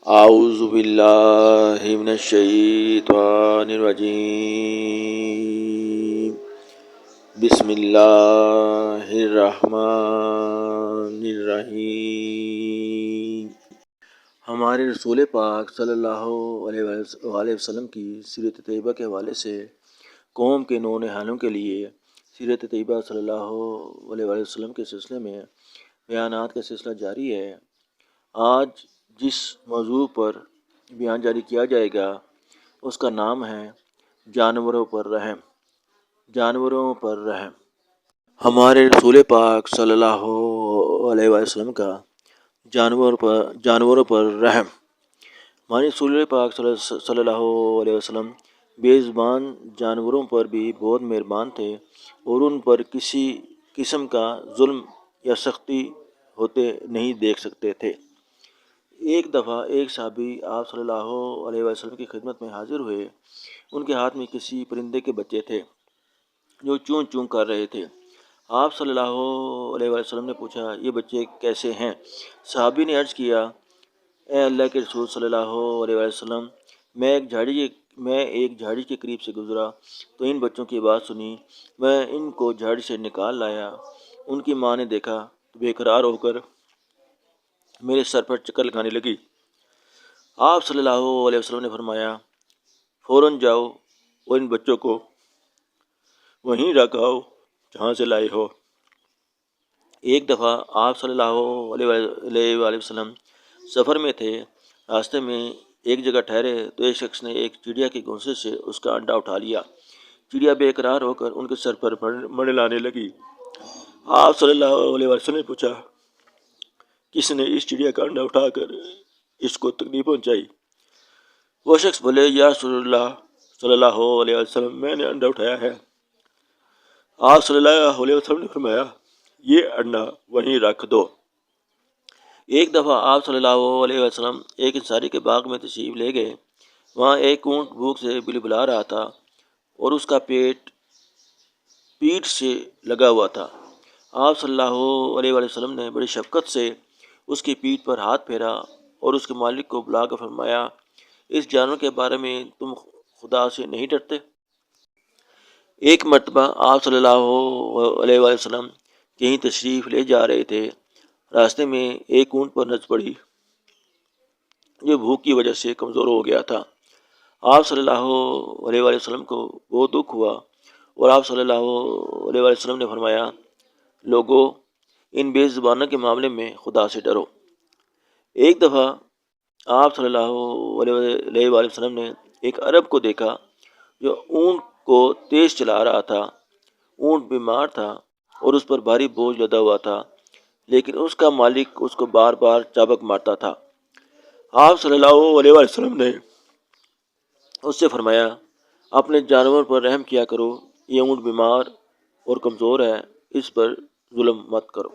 اعوذ باللہ من الشیطان الرجیم بسم اللہ الرحمن الرحیم۔ ہمارے رسول پاک صلی اللہ علیہ وسلم کی سیرت طیبہ کے حوالے سے قوم کے نونہالوں کے لیے سیرت طیبہ صلی اللہ علیہ وسلم کے سلسلے میں بیانات کا سلسلہ جاری ہے۔ آج جس موضوع پر بیان جاری کیا جائے گا اس کا نام ہے جانوروں پر رحم۔ جانوروں پر رحم۔ ہمارے رسول پاک صلی اللہ علیہ وسلم کا جانوروں پر رحم۔ ہمارے رسول پاک صلی اللہ علیہ وسلم بے زبان جانوروں پر بھی بہت مہربان تھے اور ان پر کسی قسم کا ظلم یا سختی ہوتے نہیں دیکھ سکتے تھے۔ ایک دفعہ ایک صحابی آپ صلی اللہ علیہ وسلم کی خدمت میں حاضر ہوئے۔ ان کے ہاتھ میں کسی پرندے کے بچے تھے جو چون چون کر رہے تھے۔ آپ صلی اللہ علیہ وسلم نے پوچھا، یہ بچے کیسے ہیں؟ صحابی نے عرض کیا، اے اللہ کے رسول صلی اللہ علیہ وسلم، میں ایک جھاڑی کے قریب سے گزرا تو ان بچوں کی آواز سنی، میں ان کو جھاڑی سے نکال لایا۔ ان کی ماں نے دیکھا تو بے قرار ہو کر میرے سر پر چکر لگانے لگی۔ آپ صلی اللہ علیہ وسلم نے فرمایا، فوراً جاؤ اور ان بچوں کو وہیں رکھ آؤ جہاں سے لائے ہو۔ ایک دفعہ آپ صلی اللہ علیہ وسلم سفر میں تھے۔ راستے میں ایک جگہ ٹھہرے تو ایک شخص نے ایک چڑیا کے گھونسلے سے اس کا انڈا اٹھا لیا۔ چڑیا بے قرار ہو کر ان کے سر پر منڈلانے لگی۔ آپ صلی اللہ علیہ وسلم نے پوچھا، کس نے اس چڑیا کا انڈا اٹھا کر اس کو تکلیف پہنچائی؟ وہ شخص بولے، یا رسول اللہ صلی اللہ علیہ وسلم، میں نے انڈا اٹھایا ہے۔ آپ صلی اللہ علیہ وسلم نے فرمایا، یہ انڈا وہیں رکھ دو۔ ایک دفعہ آپ صلی اللہ علیہ وسلم ایک انصاری کے باغ میں تشریف لے گئے۔ وہاں ایک اونٹ بھوک سے بلبلا رہا تھا اور اس کا پیٹ سے لگا ہوا تھا۔ آپ صلی اللہ علیہ وسلم نے بڑی شفقت سے اس کی پیٹھ پر ہاتھ پھیرا اور اس کے مالک کو بلا کر فرمایا، اس جانور کے بارے میں تم خدا سے نہیں ڈرتے؟ ایک مرتبہ آپ صلی اللہ علیہ وسلم کہیں تشریف لے جا رہے تھے۔ راستے میں ایک اونٹ پر نظر پڑی جو بھوک کی وجہ سے کمزور ہو گیا تھا۔ آپ صلی اللہ علیہ وسلم کو بہت دکھ ہوا اور آپ صلی اللہ علیہ وسلم نے فرمایا، لوگو، ان بے زبانوں کے معاملے میں خدا سے ڈرو۔ ایک دفعہ آپ صلی اللہ علیہ وسلم نے ایک عرب کو دیکھا جو اونٹ کو تیز چلا رہا تھا۔ اونٹ بیمار تھا اور اس پر بھاری بوجھ لدا ہوا تھا، لیکن اس کا مالک اس کو بار بار چابک مارتا تھا۔ آپ صلی اللہ علیہ وسلم نے اس سے فرمایا، اپنے جانور پر رحم کیا کرو، یہ اونٹ بیمار اور کمزور ہے، اس پر ظلم مت کرو۔